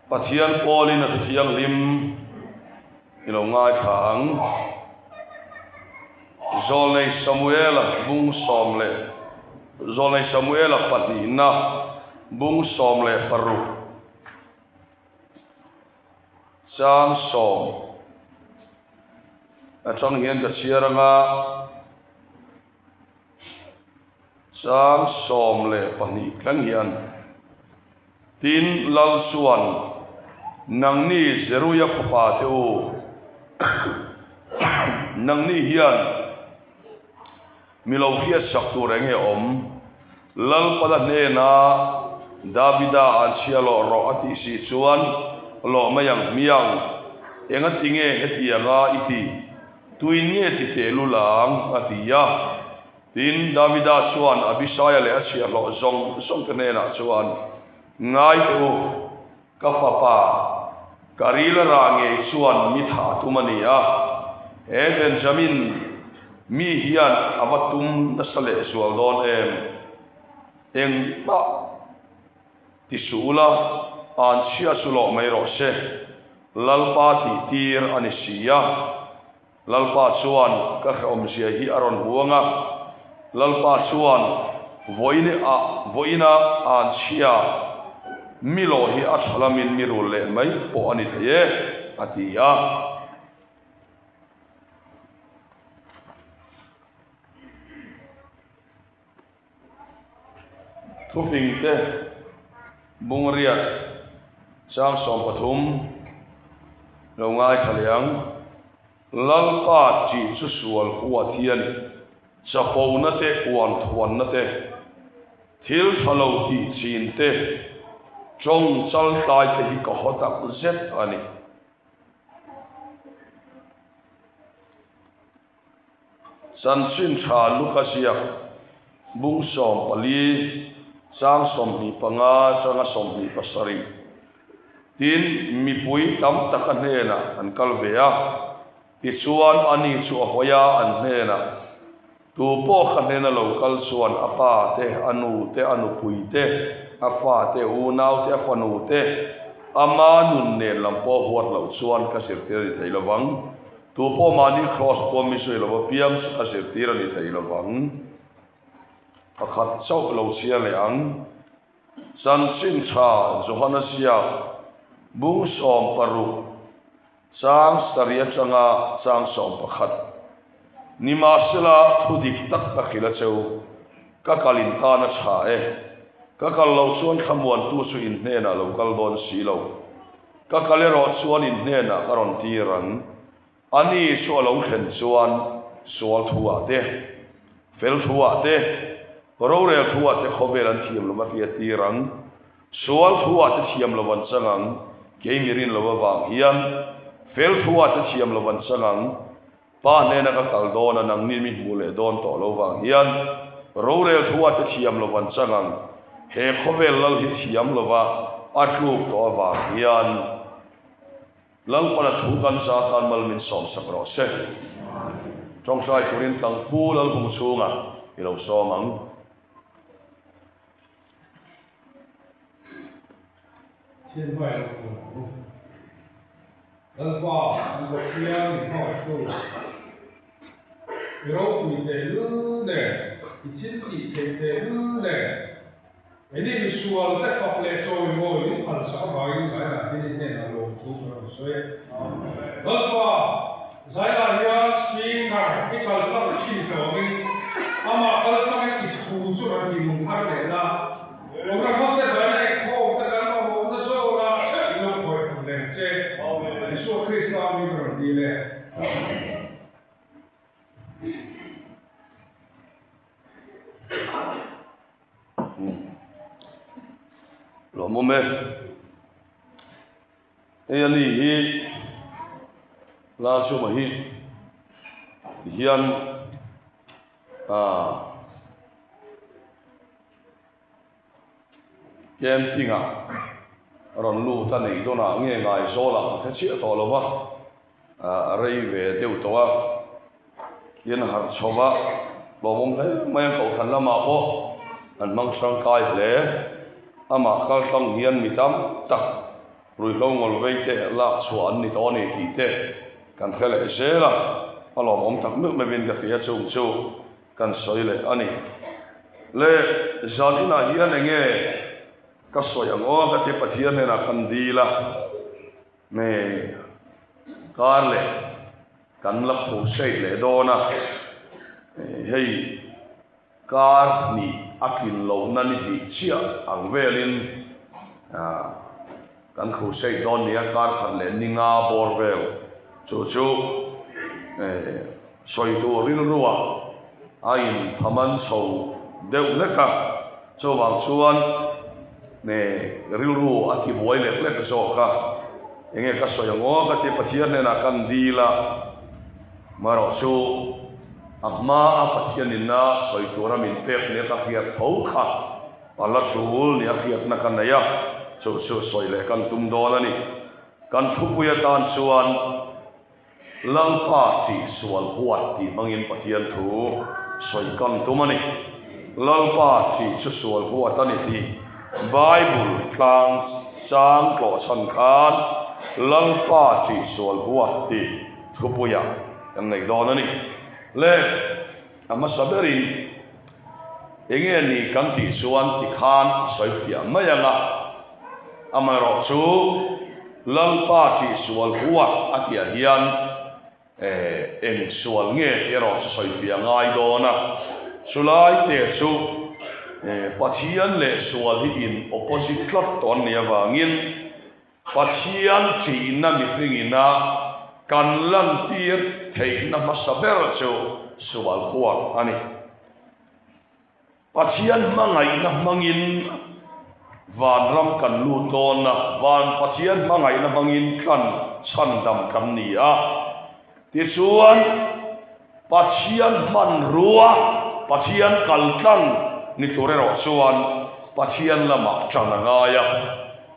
Pathian Paulin at Thiang Lim Ilongai Khang Zolnei Samuel Bung Somle Zolnei Samuel Patina Bung Somle Paru Sang Som Atong Hian Kachiranga Sang Somle Pani Klang Hian Tin Lal Suan Nang ni Zeruya Papateo Nang ni Hian Milovia Saktu Renge Om Lal Pada Nena Davida Ansialo Roati Si Suan Lo Mayang Miang Engat Inge Hetianga Iti Tuinye Tite Lulang Atiya Tin Davida Suan Abisaya Le Asialo Zong Kenena Suan Ngai Tu Kafapa Karila Range Suan Mitha Tumania Benjamin Mi Hian Abatum Nasale Sualdon Eng Ma Tisula Ansia Sulo Mairose Lalpa Titir Anisia Lalpa Suan Kakha Omsia Hi Aron Huanga Lalpa Suan Voina Ansia Milo hi asalamin mirule mai po ani thaye atia thuping te bungriat sang som pathum longai thaliang lalpa chi chu sual huwa thian chapo na te wan thwan na te thil thalo ti chin te Trong chal tai te hi ka hotak zet ani san chin tha lukasia bung som pali sang som mi panga sanga som mi pasari tin mi pui tam takanena an kalvea ti chuan ani chu hoya an hena tu po khanena local chuan apa te anu pui te Afa te unau te afanu te ama nun ne lampo huat lo chuan ka sirtir thei lawang tu po mani cross po mi sui lo piam ka sirtir ni thei lawang pakhat chau lo sia le ang san sin cha johana sia bung som paru sang staria changa sang som pakhat nima sila thudik tak ka khila cheu ka kalin ka na cha Kakal lau suan khamuan tu su in hena local don silo. Kakalero suan in hena karon tiran. Ani su lau khen suan sual thua te. Fel thua te. Korore thua te khobelan thiam lo makia tiran. Sual thua te thiam lo wan sangang. Keimirin lo wang hian. Fel thua te thiam lo wan sangang. Pa nena kakal dona nang nimit mule don to lo wang hian. Rore thua te thiam lo wan sangang. He khovel lal hi thiam lova atluk to wa hian lal pana thukan sa kan mal min som sakro se trong sai turin tang pu lal hum chunga ilo somang thiên hoài lal pa an go hian ni ho tu ro tu te lu ne chin ti te lu ne Ini visual tak kompleks so ini falsafah bagi saya ini lalu tuh saya. Lepas saya lihat sehingga kita lalu cinta ini, ama kalau kita itu sudah dimungkar dah. Orang kata saya kau tekan mau nak seorang ini boleh kompleks. Isu Kristus ini berdiri. Lo mome ani hi la chu ma hi hian camping ron lu ta nei do na nge ngai so la ka chi to lo wa rei ve deu to wa yen har chowa lo mom he mai ko khan la ma ko an mang sang kai le ama kal sang hian mi tam tak rui lo ngol vei te la chuan ni to ni ti te kan khele se la alom om tak nu me vin ka tia chung chu kan soi le ani le zalina hian enge ka soi ango ka te pathian ne na kan di la me kar le kan la phu sei le do na hei kar ni akin lo na ni ti chia ang velin kan khu sei don ni kar khan le ni nga bor vel chu soi tu rin ruwa ain phaman so deu leka cho wang chuan ne ril ru ati boi le ka so ka enge ka soi ngo ka te pathian ne na kan di la maro chu amma a pathian na soi tu ra min pek ne ka fiat thau kha ala chul ni a fiat na kan ya chu soi le kan tum do la ni kan thu puya tan chuan lang pa ti sual huat ti mangin pathian thu soi kan tumani lang pa ti chu sual huat ani ti bible tlang sang ko san khan lang pa ti sual huat ti thu puya kan nei do na ni le amma saberi enge ni kan ti suan ti khan soi pia mayanga amaro chu lang pa ti sual huat atia hian en sual nge ero soi pia ngai do na sulai te chu pathian le sual hi in opposite klot ton ne awangin pathian chi na mi ringina kan lan tir thei na masaber chu sual huat ani pathian mangai na mangin van ram kan lu ton na van pathian mangai na mangin kan chan dam kan ni a ti chuan pathian man ruwa pathian kaltang ni torero chuan pathian lama chananga ya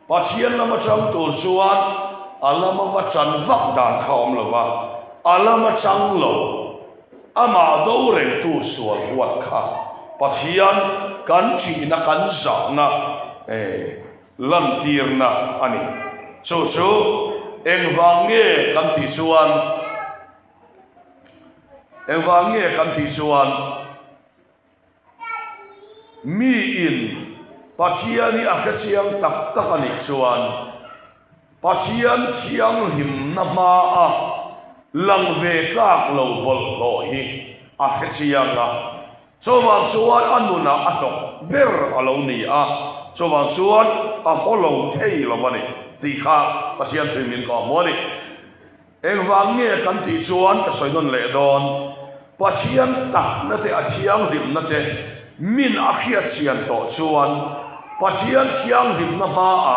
pathian lama chang to chuan alama wa chan vak dan khom lo wa alama chang lo ama do reng tu sual huat kha pathian kan chi na kan za na lan tir na ani chu eng wange kan ti chuan ewange kan ti chuan mi in pathiani a khachiang tak tak ani chuan pathian chiang him na ma a lang ve kak lo bol lo hi a khachiang a chuan anuna atok ber alo ni a chuan a follow thei lo mani ti kha pathian thmin ko moni engwange kan ti chuan ka soinon le don pathian tak na te athiang dim na te min akhiat chian to chuan pathian chiang dim na ma a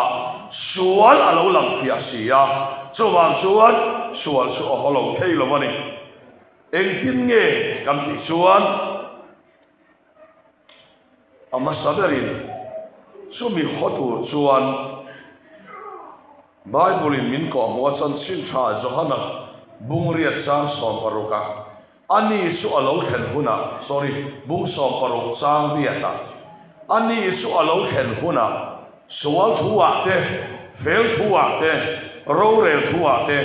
sual alo lang pia sia chuan sual su a holo thei lo mani engtin nge kan ti chuan ama saberin sumi hotu chuan bible in min ko mo chan sin tha johana bungria sang som paruka ani su alo khen huna bung som paruk sang riata ani su alo khen huna sual thuwa te fel thuwa te rorel thuwa te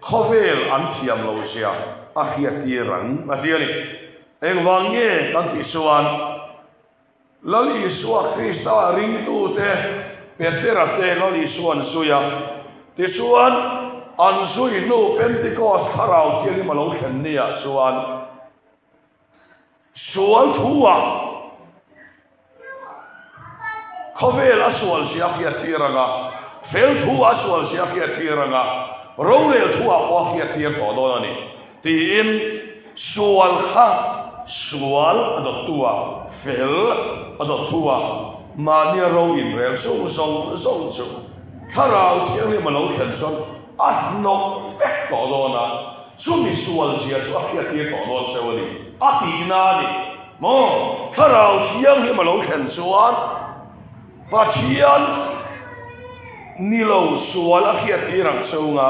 khovel an thiam lo sia a hia ti rang a diani engwange kan ti suan lali suwa krista ring tu te petera te lali suan suya ti suan an sui no pentecost harau ti ma lo khen nia suan sual thuwa khovel aswal sia khia tiranga fel thuwa aswal sia khia tiranga rowel thuwa ko khia tir to do ni ti in sual kha sual adot tuwa fel adot tuwa mania ro in rel so harau ti ni ma lo khen son no pek to do na sumi sual sia so khia tir to do se wali ati na ni mo harau siang ni ma lo khen suan pathian nilo sual akhiat irang saunga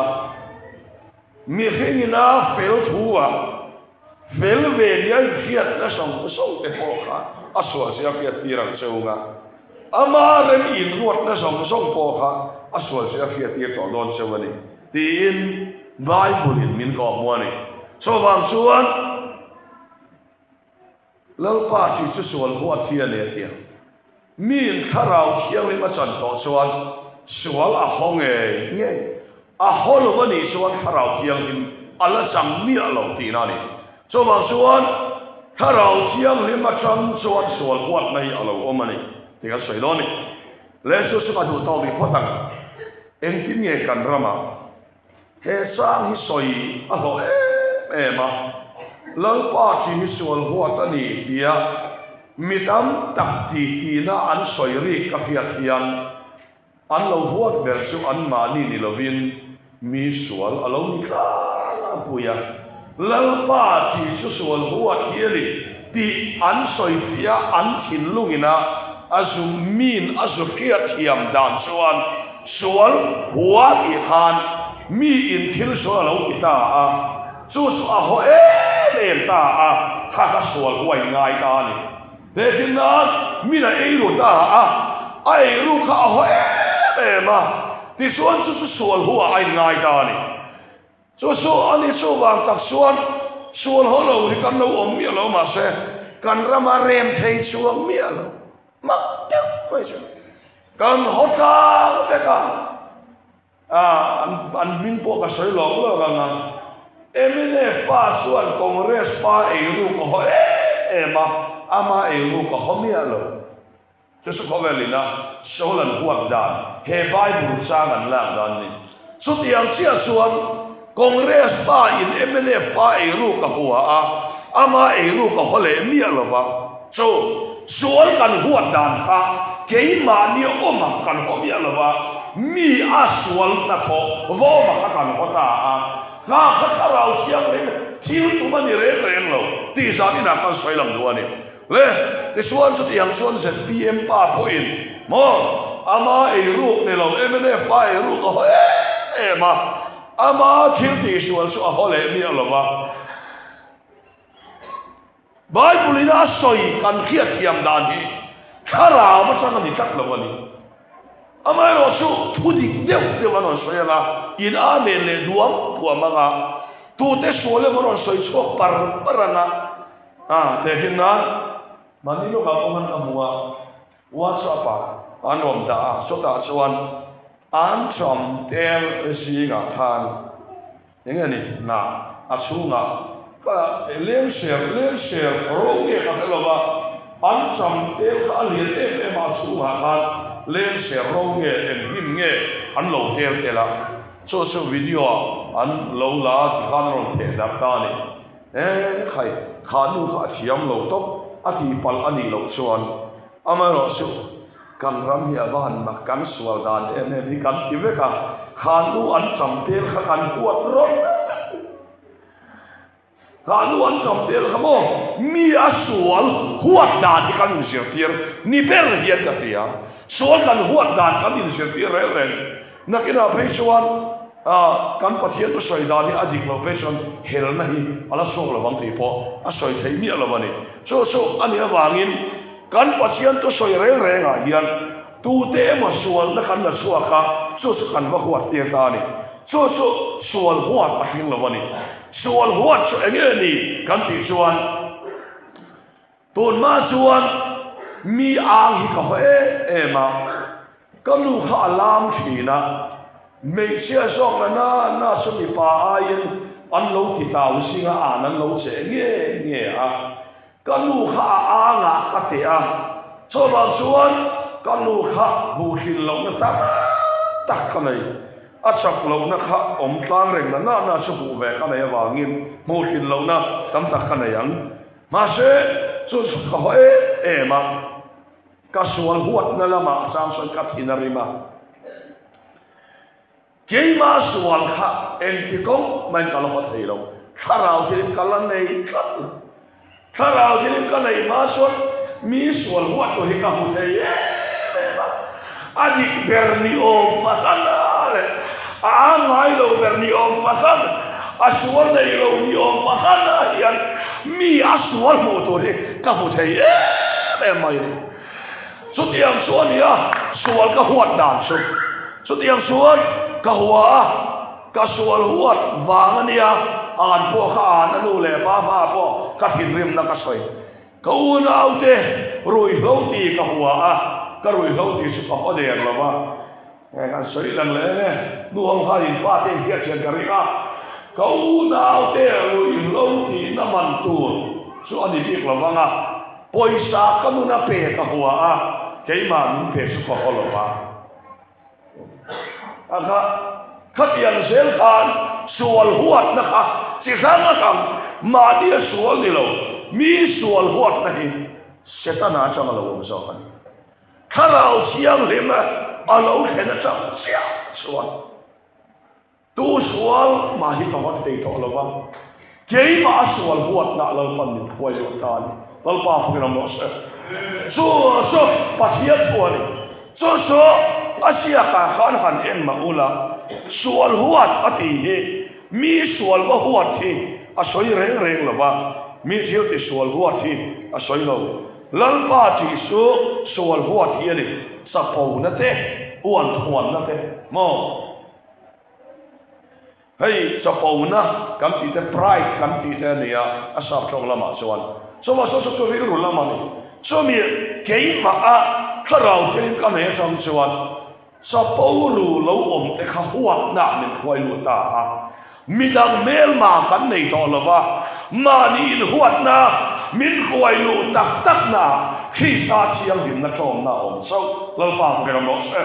mi khengina fel thuwa fel ve lian khiat na song te pokha aswa sia akhiat irang saunga ama rem in ruột na song po kha aswal se afia ti to don se wani tin bible in min ko mo ni so wang chuan lal pa chi chu sual huat thia le tia min tharau chiang le ma chan to chuan sual a hong nge a hol wani chuan tharau chiang in ala chang mi alo ti na ni so wang chuan tharau chiang le ma chan chuan sual huat nei alo omani thì cái sợi đó này lẽ số số cái đồ tàu bị phát tăng em tin nghe cần ra mà thế sang hi sợi à họ em mà lỡ ba chỉ hi sợi hoa ta nị dia mi tam tập thì na ăn sợi ri cà phê thian ăn lâu hoa bel số ăn mà ni lovin mi sợi à lâu ni cả puya lỡ ba chỉ số sợi hoa kia thì ăn sợi phia ăn thìn luôn ina azum min azukia thiam dan chuan sual huwa i khan mi in thil so lo ita a chu a ho le ta a kha sual huai ngai ta ni de tin na mi na ei ru ta a ai ru kha ho ma ti chuan chu sual huwa ai ngai ta ni chu ani chu wang tak chuan sual ho lo ni kan lo om mi lo ma se kan rama rem thei chuang mi lo mặc tiếc vậy chứ cần hốt ra cái cả anh minh bộ cả sợi lỏng rồi rằng em này pha suan congress pha EU có hỏi em mà ama EU có hỏi mi alo chứ số có vẻ là số lần huang đàn he vai bùn sang anh làm đàn này số tiền chia suan congress pha in em này pha EU có hùa ama EU có hỏi lệ mi alo vậy so sual kan huat dan kha ke ma ni oma kan ho bia lawa mi aswal na tho vo ma kan ho ta na kha rao siang le thiu tu ma ni re lo ti sa ni na kan soi lam duwa ni le te sual chu tiang sual se PM pa point mo ama e ru ne lo MNF pa e ru ko ma ama thiu ti sual su a ho le mi lawa Bible ina soi kan khia thiam dan hi khara ma sang ni tak lo ni amai ro su thudi deu deu ma non soi la in a me le duam pu ma ga tu te so le ma non soi chok parana te hin na mani lo ga ko man amua WhatsApp an rom da so ta chuan an chom tel si ga than nge ni na a chu nga lên share rồi nghe các cái là anh chăm theo cả liền em mà chú mà han lên share rồi nghe em hin nghe anh lâu theo thế là số video anh lâu là thì han rồi thế đáp ta này khai khán nu khá chiếm lâu tóc anh thì pal anh đi lâu xuân ama rồi số cần ram hi avan mà cần xuân đàn em đi cần gì vậy cả khán nu anh chăm theo khá cần quạt rồi Kalau antum tel kamu mi aswal huat dan kan insertir ni berhian katia soal kan huat dan kan insertir relen nak ina pesuan kan pathian tu soi dan ni adik location hel nahi ala sok la bang tipo asoi thei mi ala bani so ani awangin kan pathian tu soi rel nga hian tu te ma sual na kan la suaka so kan wa huat te ta ni so sual huat pathian la bani soal huat so engeni kan ti chuan ton ma chuan mi ang hi ka ma kam lu kha alam thina me sia sok na so mi pa ayin an lo ti tau singa an lo che nge kam lu kha anga ka te so ba chuan kam lu kha bu hin lo na tak ka nei achak lo na kha om tlang reng na su bu ve ka nei awangin mo hin lo na tam tak ka nei ang ma se chu ka ho ma ka sual huat na lama sam son ka thinarima ke ma sual kha en ti ko man ka lo thei lo kharau thil kalan nei kharau thil ka nei ma so mi sual huat to hi ka hu thei adik berni o pasana ngai lo berni om pasan aswal dai lo ni om pasan mi aswal mo to re ka ho thei mai chút tiếng xuống đi à xuống cái hoạt đàn xuống chút tiếng xuống cái hoa cái xuống hoạt vàng đi à an po ka an anu le pa po ka tin rim na ka soi ka u na au te rui hau ti ka hoa ka rui hau ti su pa de la ba kan soi lang le ne nuang ha in pa te hiat chen ka ri ka u na au te rui hau ti na man tu su ani dik la ba nga poisa ka nu na pe ka hoa ke ma min pe su pa lo ba aka khatian sel khan sual huat na ka si sama kam ma dia sual ni lo mi sual huat na hi setana chang lo so kan kharau siang lema alo khena chang sia sual tu sual ma hi ka wat te to lo ba ke ma sual huat na lo pan ni khoi lo ta ni lal pa fu na mo se so pasiat sual so asia ka khan en ma ula sual huat ati he mi sual ba huat thi a soi reng la ba mi thiu ti sual huat thi a soi lo lal pa ti su sual huat hi ni sa pau na te uan thuan na te mo hei sa pau na kam ti te pride kam ti te ni a sa chong lama chuan so ma so ri ru lama ni so mi ke ma a kharau te ka me sam chuan sa pau lu lo om te kha huat na min khoi lu ta midang mel ma kan nei to lova ma ni in huat na min khoi lu tak na khi sa chiang din na chom na om so lo pa ke lo se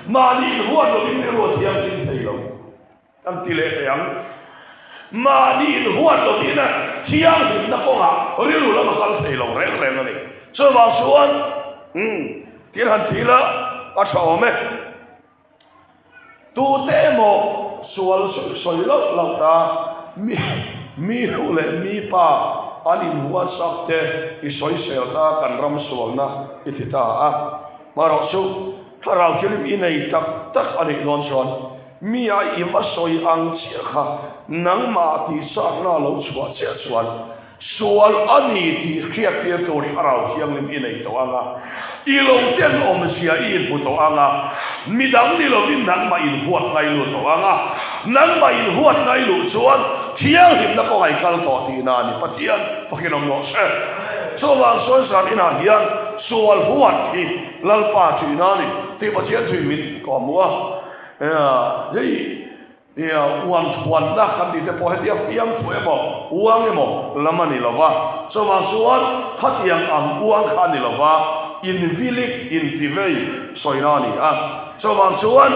ma ni in huat lo din ro chiang din thei lo tam ti le yang ma ni in huat lo din na chiang din na ko ha ri lu lo ma kal thei lo re ni so ba suan ti han ti la a chome tu te mo sual soi lo ta mi hu le mi pa ani huwa sakte I soi sel ta kan ram sual na itita a maro su tharau kilim inei tak ani lon son mi a I ma soi ang chia kha nang ma ti sa na lo chua chia chuan sual ani ti khiat ti to tharau siang lim inei to anga I lo ten om sia I pu to anga midang ni lo din nang ma in huat ngai lu to anga nang ma in huat ngai lu chuan thiang him na ko ngai kal to ti na ni patian pakinom no se so wang so san ina hian sual huat hi lal pa ti na ni ti patian thui min ko mua ya uang na kan di te po he yang pu e mo uang e mo lamani lova so wang suan hatiang am uang khan ni lova in vilik in tivei soinani so wang suan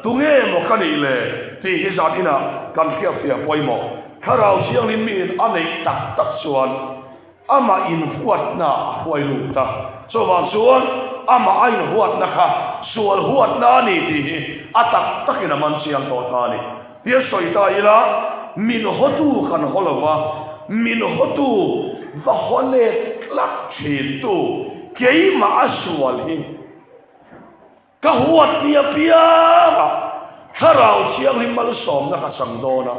tunge mo kani le ti hizatina kan kia pia poimo tharau siang lim min anei tak suan ama in huat na huai lu ta so wang suan ama ain huat na kha sual huat na ni ti atak takina man siang to ta ni dia soita ila min hotu kan holova min hotu va hole lak chitu kei ma aswal hi ka huat nia pia tharau chiang him mal som na ka sang do na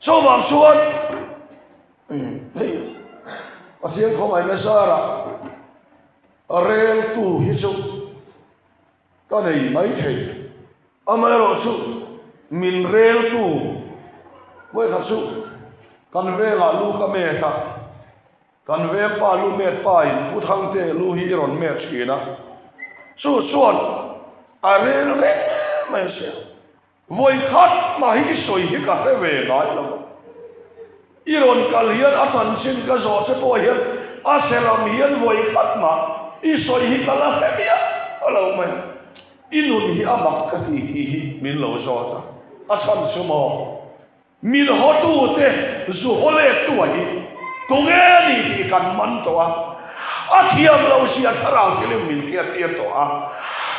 so wang suan hey asian ko mai mesara arel tu hi chu ka nei mai thei amaro chu min rel tu moi kha chu kan ve la lu ka me ta kan ve pa lu me pa in pu thang te lu hi ron me china chu chuan a rel re mai se voi khat ma hi soi hi ka re ve lai lo iron kal hian a tan sin ka zo se po hian a selam hian voi khat ma I soi hi ka la fe bia alo mai inun hi amak ka ti hi min lo so ta a chan sumo min ho tu te zu hole tu hi tu nge ni ti kan man to a thiam lo si a tharau ke le min ke ti to a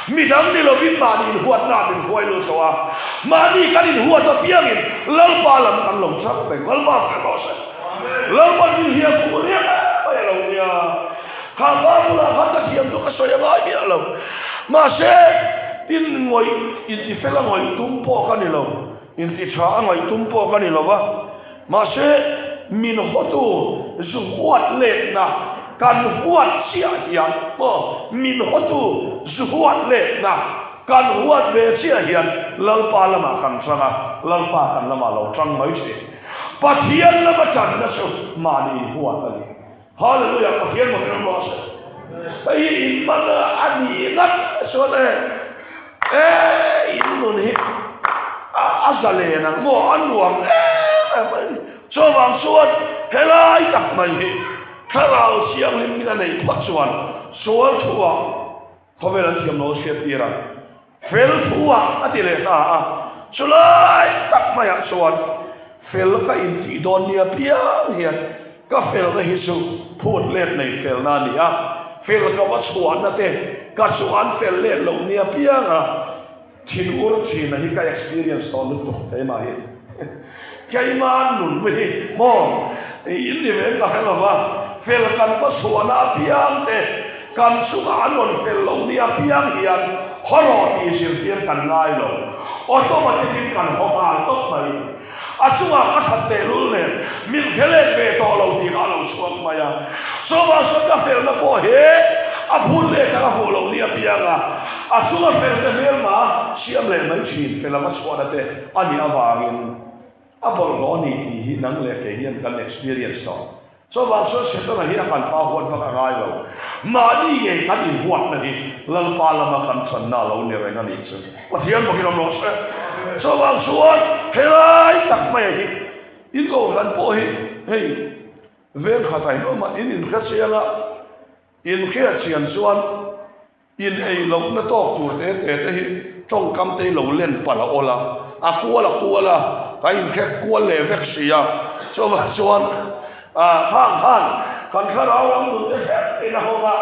mi dang ni lo bin ma ni huat na bin khoi lo to a ma ni kan in huat to piang in lal pa lam kan lo sak pe lal pa ka lo se lal pa ni hi ku ri pa ya lo ya ka ba la ha ta thiam to ka so ya ba ni lo ma se in ngoi in ti fela ngoi tumpo ka ni lo in ti cha ngoi tumpo ka ni lo ba ma se min hotu zu huat le na kan huat sia hian mo min hotu zuhuat le na kan huat ve sia hian lalpa lama kan sanga lalpa kan lama lo tang mai che pathian lama chan na so mani huat ani hallelujah pathian mo kan mo se ai in mana ani ngat so le in nun hi azale na mo anuam so bang suat helai tak mai hi kalau siang lim kita nei patsuan soal tua khaberan siam no se tira fel tua atile ta sulai tak mai soal fel ka in ti don nia pia hian ka fel ka hisu phut let nei fel na ni a fel ka wa suan na te ka suan fel let lo nia pia nga thin ur thin na hi ka experience on lu te ma hi kai man nun me mo in ni me ka hello wa fel kan ko suana piang te kan sunga anon fel lo ni piang hian horo ti sir tiar kan ngai lo automatic kan ho ha to mai achunga ka thatte lul ne min khele be to lo ti ka lo suak maya so ba so ka fel na ko he a phul le ka ho lo ni piang a achunga fel te mel ma siam le mai chin fel ma suana te ani awangin abol go ni hi nang le ke hian kan experience to so bang so se to na hi kan pa hon pa ngai lo ma ni ye kan in huat na hi lal pa la ma kan chan na lo ni re na ni chu pathian mo ki lo se so bang so helai tak mai hi in go lan po hi hey ven khatai no ma in kha se la in kha chian suan in ei lo na to tu te hi tong kam te lo len pa la ola a ku la kai in kha ku le vek sia so bang suan hang kan kharau ram du te ina hoga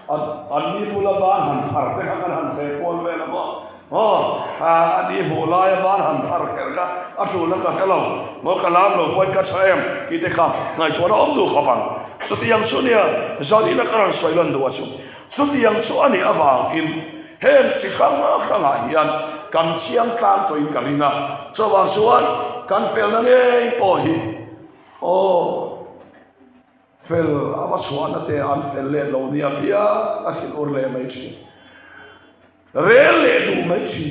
an ni pula ban han thar te kan han te pol ve la mo ani bola ya ban han thar ker ga atu la ka kalo mo kalam lo poi ka saem ki te kha ngai chona om du khaban so ti yang sunia zali la karan soilan do asu so ti yang so ani awa in hen ti khanga hian kan chiang tlang to in kalina so wa suan kan pel na nei po hi fel ama suana te an fel le lo ni apia asin or le mai chi re le du mai chi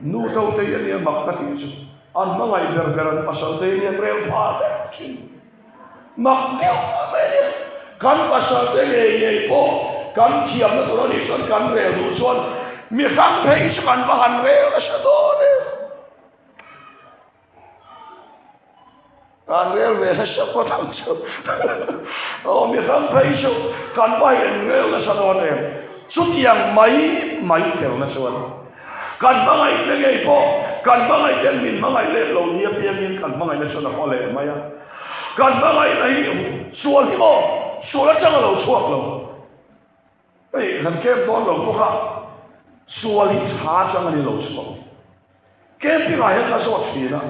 nu tau te ni mak ta ti chu an ma ngai ber pasal te ni rel pa te chi mak ne kan pasal te le ye po kan chiam na to ni son kan re du son mi khang phei san ba han re sa do ne kan rel ve sa ko thang chu mi khang phei chu kan bai en rel sa do ne su tiang mai tel na chuan kan ba ngai le ngai po kan ba ngai ten min ma ngai le lo ni pia min kan ba ngai le chuan ko le mai ya kan ba ngai nei sual hi mo sual chang lo chuak lo ei kan kem don lo ko ka sual hi cha chang ni lo chuak kem pi ngai ka so thi na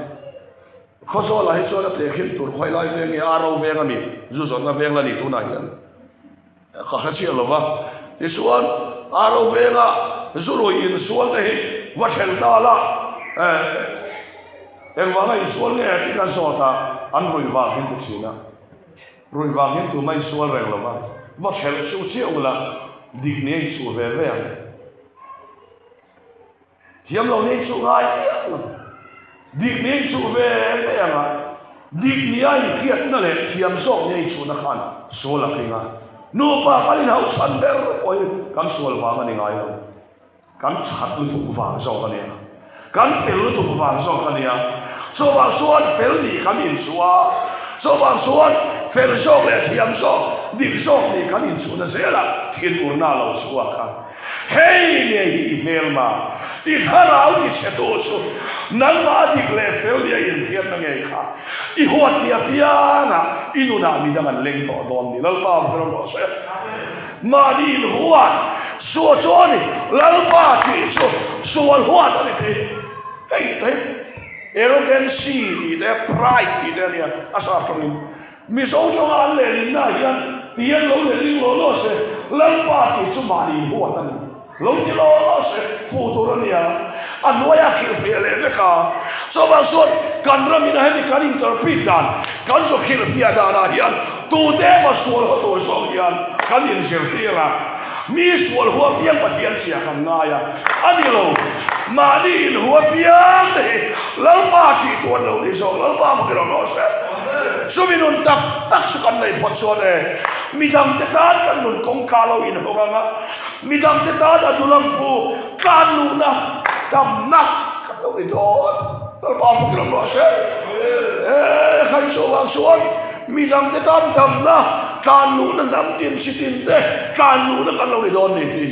khó số là hết số là thể hiện tụt khoai lai về nghe aro về ngay mình dù sao nó về là đi tu này khó khăn chia là vâng thì số aro về là dù rồi in số này vật hiện ra là em vào ngay số nghe thì cái số ta ăn rồi vào hiện thực sự rồi vào hiện tụi mấy số rồi là vâng vật hiện số chia là đi nghe số về thiêm lâu nghe số ngay dik ni chu ve te ama dik ni ai khiat na le thiam sok nei chu na khan so la khinga no pa kalin hau san ber oi kam sol wa ngani ngai lo kam chat lu tu wa so ka ne kam pel lu tu wa so ka ne ya so wa so pel ni kam in suwa so wa so pel so le thiam so dik so ni kam in chu na se la thin ur na lo suwa ka hey ne hi mel ma ti kharau ni che to so nang ma dik le fel dia in hian na ngai kha I huat ni apiana inu na mi dangan leng to don ni lal pa pero no se ma di huat so choni lal pa ti so al huat ani te hey arrogance ni de pride ni de ya asa from mi so so al le ni na yan lo le lo se lal pa ti so ma di huat ani lo ni lo se futuro ni ya anoya ki pele de ka so ba so kan ra mi na he kan interpret dan kan so khil pia da na hian tu te ma sual ho tu so hian kan in sir tira mi sual huwa piang pathian sia kan ngaya ani lo ma ni in huwa piang te lau pa chi tuan lo ni so lau pa mo kiro no se suminun tak sukan nei potso de midam te ta kan nun kong kalo in hoganga midam te ta adulang pu kanu na kam nak lo ni don lau pa mo kiro no se khai so wang suan midam te ta dam na kanu na dam tin sitin de kanu na kan lo ni don ni ti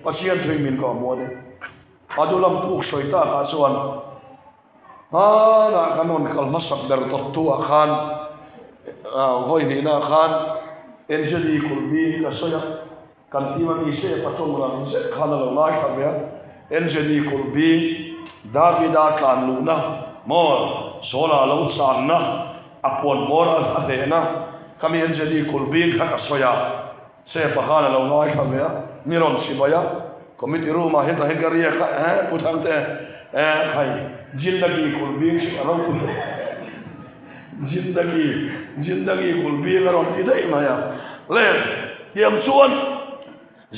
pasien thui min ko mo de adulang pu soita ka suan na kanon kalmasak ber tortua khan hoi ni na khan enjeli kulbi ka soya kan tima mi se patong la se khan lo lai ka be enjeli kulbi davida kan luna mor sola lo san na apon mor a de na kami enjeli kulbi ka soya se pakhan lo lai ka be miron sibaya komiti ruma heta hegaria ka puthang te khai जिंदगी कुलबीर अरो जिंदगी कुलबीर अरो इधर माया ले यम सुन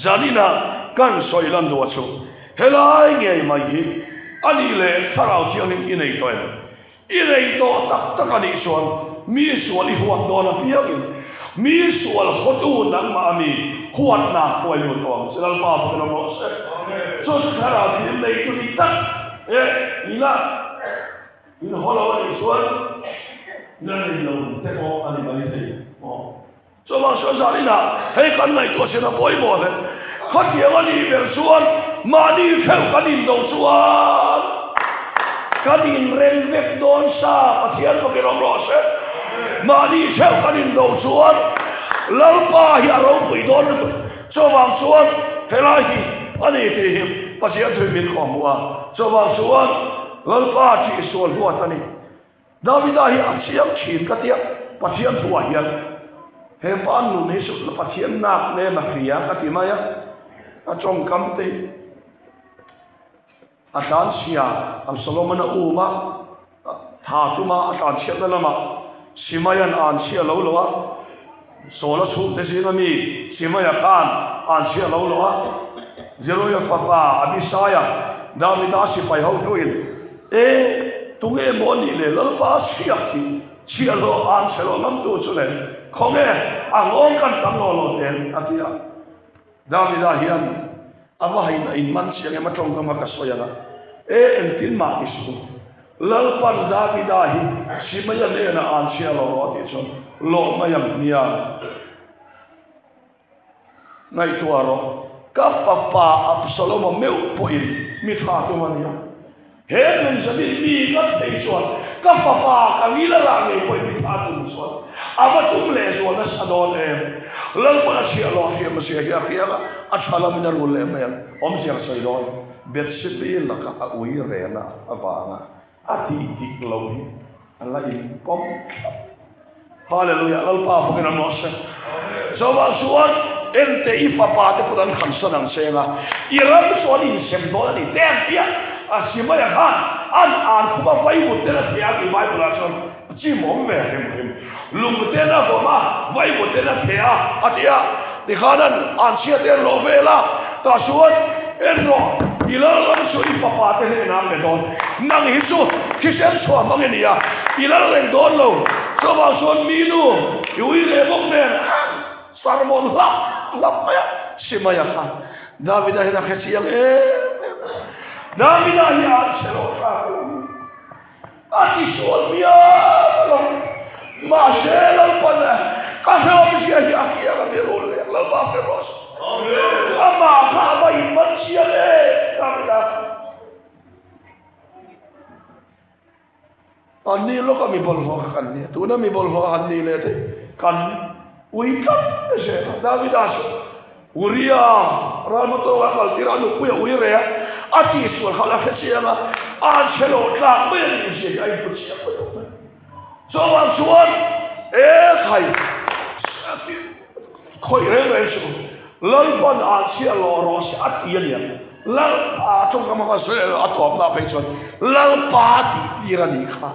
जानिना kan soilan do chu helai nge mai hi ani le tharau chiang in inei toy inei to tak ani suan mi sual i huat do na piang mi sual khotu nang ma mi huat na koi lu tong selal pa ko no se so tharau chi nei tu ni tak ina ina hola ni suan na ni lo te ko ani mai te so ma so salina hei kan nai to se na boy mo le khot ye ani ber suan ma ni khel kan in do suan kan in rel vek don sa pathian ko ke rom ro se ma ni khel kan in do suan lal pa hi aro pui don so ma suan helai ani te him pathian thoi min ko wa so ma suan lal pa chi sual huat ani davida hi aksiam chin ka tia pathian thua hian he pan nu ne su pathian nak ne ma khria ka ti maya a trong kam te a dan sia am solomon a uma tha tu ma a tan sia lama simayan an sia lo lo sola chu te si mi simaya kan an sia lo lo zero ya papa abisaya davida si pai ho tuin tunge mo ni le lo pa sia ki sia lo an selo nam tu chu le khonge angong kan tam lo ten atia davida hian ava hain in man sia ma tong ka ka soya na en tin ma isu lal pan davida hi simaya le na an sia lo ti chu lo mayam nia nai tuaro ka papa absalom meu poin mi tha tu mania he men sabi mi ka te chuan ka papa ka wila la ngai poin mi tha tu chuan ava tum le zo na sadon lal pa sia lo hi ma sia ya khia athala min ar le men om sia sai lo bet sipi la ka ui re na ava na ati dik lo hi alla in pom hallelujah lal pa ko na no se so ba suan ente i papa te pudan khansan ang senga iram so ni sem do ni tem pia asima ya an kuma vai wote na pia ki vai bula chon chi mom me hem lung te na bo ma vai wote na pia atia di khanan an sia te lo vela ta suan enro ilal so i papa te ne nam le don nang hi su ki sem so ma nge nia ilal le don lo so ba son mi nu yui le bok ne sarmon lapaya simaya khan davida hina khasiang davida ya selo ka ati sol mia ma selo pana ka se ofisia ya ya ka bero le la ba feros ama ka ba iman sia le davida ani lo ka mi bol ho kan ni tu na mi bol ho han ni le te kan uikat se davida uria ramuto wa kaltiranu kuya uirea ati sul hala khasiama an chelo tla men se ai putsia ko so wan suan khai khoi re re su lal ban an sia lo ro se ati ya lal a tong ka ma se atop na pe chon lal pa ti ira ni kha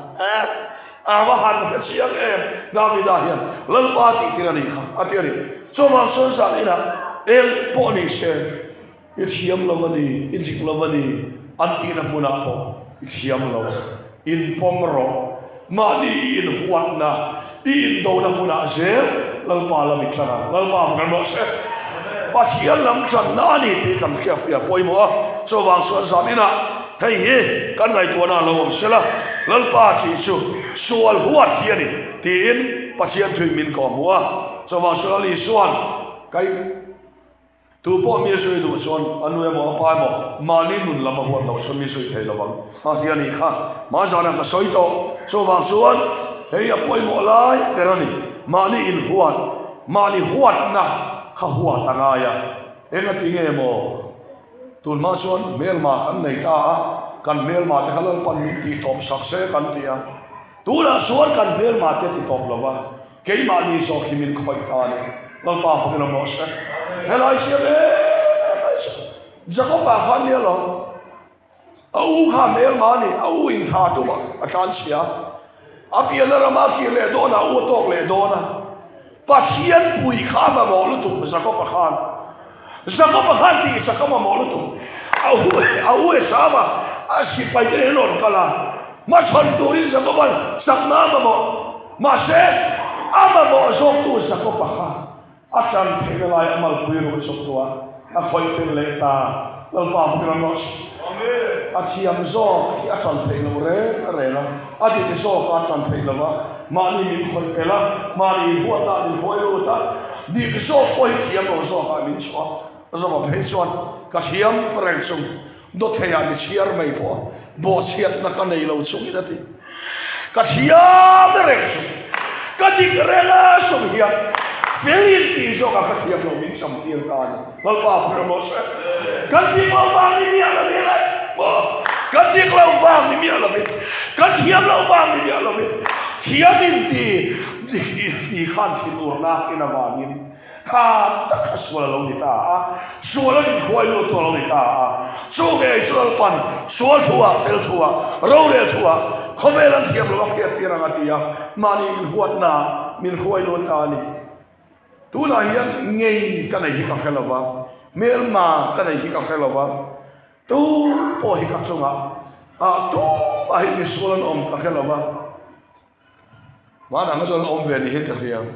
awa han ka chiang em na mi da hian lal pa ti ti ni kha atiari so ma so sa ina el po ni se i thiam lo mani i jik lo mani an ti na puna ko i thiam lo in pom ro ma ni in huat na in do na puna je lal pa la mi tla lal pa kan mo se pa thiam lam chan na ni ti kam khia ya poi mo so wang so sa ina hei he kan ngai to na lo se la lal pa chi chu sual huat hian ni tin pathian thui min ko mua so wang so li suan kai tu po mi sui du son anu mo pa mo mani nun lama huat lo so mi sui thei lo bang ha hian ni kha ma ja na ka soi to so wang suan hei a poi mo lai terani mani in huat mani huat na kha huat anga ya enga tinge mo tun ma suan mel ma kan nei ta kan mel ma te halal pan min ti top sakse kan tia tu la suan kan mel ma te ti top lova kei ma ni so khimin khoi ta ni lal pa ko mo se helai se be jakob ba han ni lo au ha mel ma ni au in tha tu ma akan sia apia la rama ki le do na u tok le do na pathian pui kha ma mo lu tu jakob ba khan ti jakob ma mo lu tu au e sama asi pai te lor kala ma chon tu ri jakob sakna ma mo ma se ama mo so tu jakob ba khan akan pengelai amal puiru soktua akoi penleta lalpa piranos amen achiam zo ki akan pengore arena adi te zo akan penglawa mani min khoi pela mani huata ni hoiruta di zo khoi kiam zo ha min so zo ma pension ka hiam prensum do theya ni chiar mai bo chiat na ka nei lo chung idati ka hiam rensum ka dik rela sum hiam Felin ti so ka khia lo min sam ti ta ni bal pa promo se kan ti mo ba ni mi ala ni la kan ti klo ba ni mi ala ni kan ti am lo ba ni mi ala ni khia din ti khan ti lo na ina ba ni ka ta khaswa lo ni ta so lo ni khoi lo to lo ni ta so ge so pan so thua tel thua ro le thua khomelan ti am lo khia ti ra nga ti ya mani huat na min khoi lo ta ni tu la hian ngei ka nei hi ka khelova mel ma ka nei hi ka khelova tu po hi ka chunga tu a hi ni sulan om ka khelova ma na ngol om ve ni he ta hian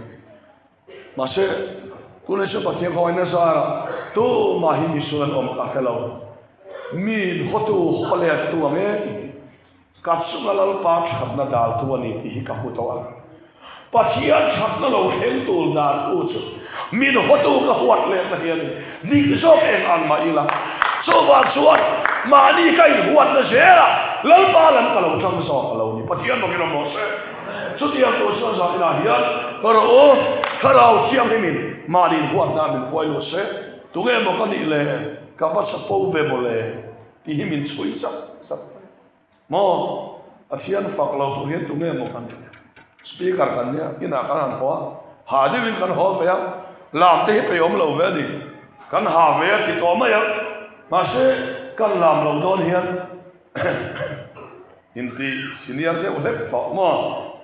ma se tu le so pa ke khoi na sa tu ma hi ni sulan om ka khelova mi khotu khole tu ame ka chunga lal pa khat na dal tu ani hi ka hu to pathian thakna lo hel tul dar u chu min hotu ka huat le ta hian ni zo en an ma ila so ba suat ma ni kai huat na zera lal pa lam ka lo thang so ka lo ni pathian no ki mo se chu ti am to so sa ila hian par o kharau chiam ni min ma ni huat na min poi lo se tu ge mo ka ni le ka ba sa po be mo le ti hi min chui sa mo asian fa ka lo tu hian tu ge mo kan speaker kan ya ina kan ho ha de win kan ho pe ya lam te pe om lo ve di kan ha ve ti to ma ya ma se kan lam lo don hian in ti senior de le to mo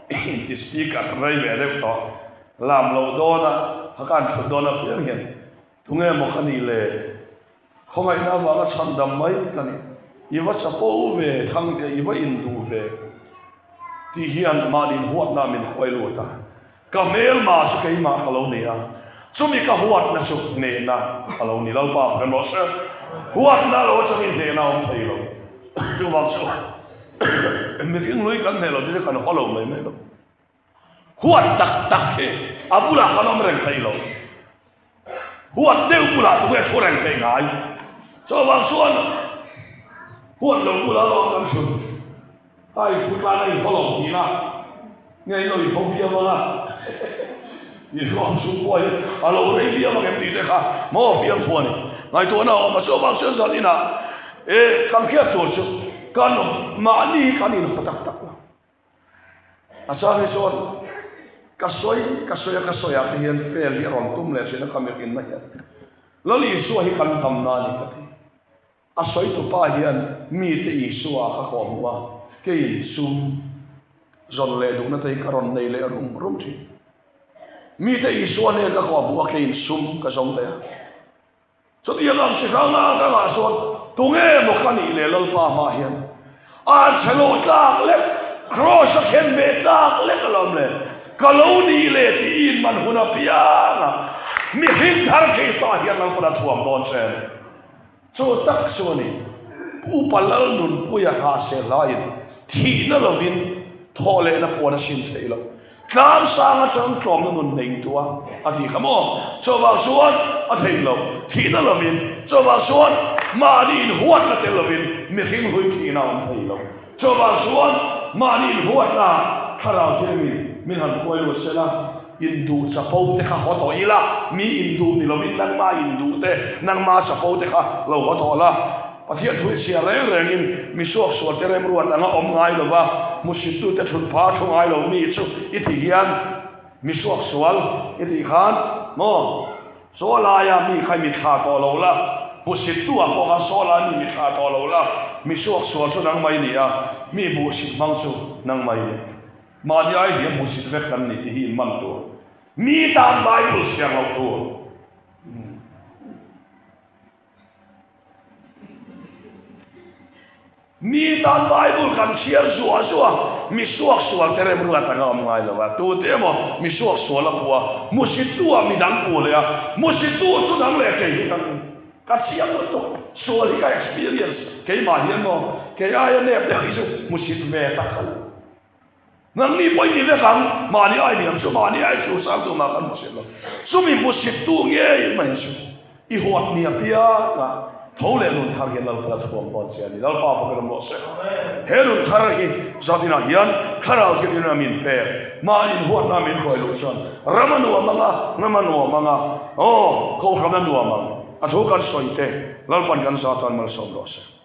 in ti speaker rai ve le to lam lo don na ha kan chu don na pe hian tu nge mo kan ni le kho ngai na wa la chan dam mai kan i wa cha po ve thang te i wa in du ve ti hian ma din huat na min khoi lo ta ka mel ma su kai ma khalo ni a chumi ka huat na su ne na khalo ni lo pa kan lo se huat na lo chumi de na om thei lo tu ma su me king lui kan ne lo de kan kholo mai mai lo huat tak ke abula kan om reng thei lo huat deu pula tu ke thoreng thei ngai so wang suan huat lo pula lo kan su ai phụ ta này có lòng gì na ngay rồi không biết mà nhìn con xuống quay alo đấy biết mà cái gì đấy cả mò biết phun này ngày tuổi nào mà số bao nhiêu giờ đi na cam kia tổ chức can mà đi can đi nó tắc asal eso kasoy à thì hiện phải li ron tum le sẽ nó cầm cái này lali số hi kan tam na ni cái asoy tu pa hian mi te i suwa ka khom wa ke sum zon le du na tei karon nei le rum thi mi te isuan ne ka ko bu ke in sum ka som le so ti lam si ka nga so tu nge mo khani le lal pa ma hian a chelo tak le cross a khen be tak le kalom le kaloni le ti in man huna pia na mi hin thar ke sa hian nang pura thuam don sen so tak so ni upalal nun puya ha se lai thi na lovin thole na pona sin sei lo kam sang a chang chom na nun nei tua a ti khamo so ba suan a thei lo thi na lovin so ba suan ma ni huat na te lovin mi hin hui thi na on thei lo so ba suan ma ni huat na kharau te min han koi lo se la Indu sapau te kha hoto ila mi indu ni lovin nang ma indu te nang ma sapau te kha lo hoto la pathian thui sia reng in mi sok so te rem ruan anga om ngai lo ba musitu te thun pha thu ngai lo mi chu I thi hian mi sok swal I thi khan mo so la ya mi khai mi tha to lo la musitu a ko ga so la ni mi tha to lo la mi sok swal chu nang mai ni a mi bu si mang chu nang mai ma ni ai dia musit ve kan ni hi man to mi tan bible siang lo to mi tan bible kan share zua mi suak sual terem ruat ngam ngai lo wa tu te mo mi suak sual la bua musitu a mi dang pu le a musitu chu dang le ke kan ka siang lo to sual ka experience ke ma hian mo ke ai ne pe isu musit me ta khal nang ni poi ni le kan ma ni ai ni so ma ni ai so sang tu ma kan mo se lo so mi mo se tu nge I mai su I hot ni a pia na thole nun thar ge lal pla thom bon se ni lal pa ko ram lo se he nun thar ge zatina hian kharal ge ni na min pe ma in hot na min koi lo son ramanu manga o ko khamanu manga a tho kan soite lal pan kan sa tan mal som lo se